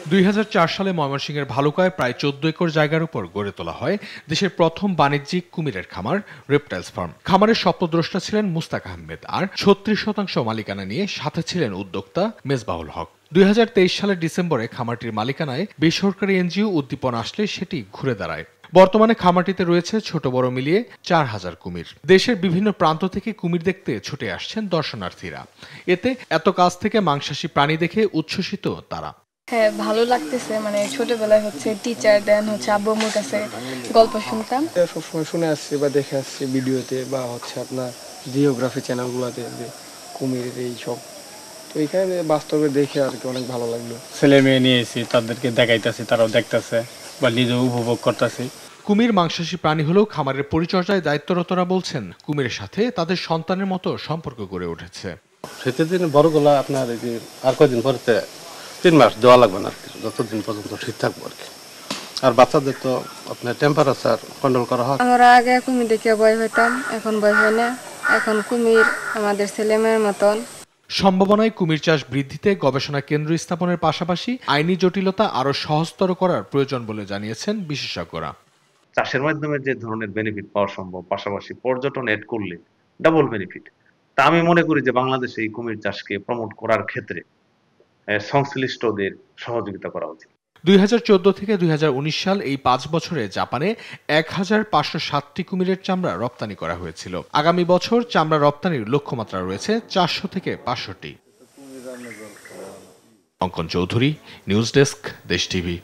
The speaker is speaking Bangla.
2004 সালে ময়মনসিংহের ভালুকায় প্রায় 14 একর জায়গার উপর গড়ে তোলা হয় দেশের প্রথম বাণিজ্যিক কুমিরের খামার রেপটাইলস ফার্ম। খামারের স্বপ্নদ্রষ্টা ছিলেন মুস্তাক আহমেদ, আর 36% মালিকানা নিয়ে সাথে ছিলেন উদ্যোক্তা মেজবাহুল হক। 2023 সালের ডিসেম্বরে খামারটির মালিকানায় বেসরকারি এনজিও উদ্দীপন আসলে সেটি ঘুরে দাঁড়ায়। বর্তমানে খামারটিতে রয়েছে ছোট বড় মিলিয়ে 4000 কুমির। দেশের বিভিন্ন প্রান্ত থেকে কুমির দেখতে ছুটে আসছেন দর্শনার্থীরা। এতে এত কাছ থেকে মাংসাশী প্রাণী দেখে উচ্ছ্বসিত তারা। হ্যাঁ, ভালো লাগতেছে। ছোটবেলায় টিচার দেন আব্বু আম্মুর কাছে গল্প শুনতাম। সবসময় শুনে আসছি বা দেখে আসছি ভিডিওতে বা আপনার জিওগ্রাফি চ্যানেলগুলোতে যে কুমিরের এই সব, তো এখানে বাস্তবে দেখে আর কি অনেক ভালো লাগলো। ছেলে মেয়ে নিয়েছি, তাদেরকে দেখাইতেছি, তারাও দেখতেছে বা নিজেও উপভোগ করতেছি। কুমির মাংসাশী প্রাণী হলেও খামারের পরিচর্যায় দায়িত্বরতরা বলছেন কুমিরের সাথে তাদের সন্তানের মতো সম্পর্ক গড়ে উঠেছে। শীতের দিনে বড়গুলা আপনার এই যে আর কয়দিন পরে 3 মাস দেওয়া লাগবে না, যতদিন পর্যন্ত শীত থাকবো আর কি। আর বাচ্চাদের তো আপনার টেম্পারেচার কন্ট্রোল করা হয়। আমরা আগে কুমির দেখে ভয় হইতাম, এখন ভয় হয় না। এখন কুমির আমাদের ছেলেমেয়ের মতন। সম্ভাবনায় কুমির চাষ বৃদ্ধিতে গবেষণা কেন্দ্র স্থাপনের পাশাপাশি আইনি জটিলতা আরও সহজতর করার প্রয়োজন বলে জানিয়েছেন বিশেষজ্ঞরা। চাষের মাধ্যমে যে ধরনের বেনিফিট পাওয়া সম্ভব, পাশাপাশি পর্যটন এড করলে ডাবল বেনিফিট। তা আমি মনে করি যে বাংলাদেশে এই কুমির চাষকে প্রমোট করার ক্ষেত্রে সংশ্লিষ্টদের সহযোগিতা করা উচিত। 2014 থেকে 2019 সাল এই 5 বছরে জাপানে 1507টি কুমিরের চামড়া রপ্তানি করা হয়েছিল। আগামী বছর চামড়া রপ্তানির লক্ষ্যমাত্রা রয়েছে 400 থেকে 500টি। অঙ্কন চৌধুরী, নিউজ ডেস্ক, দেশ টিভি।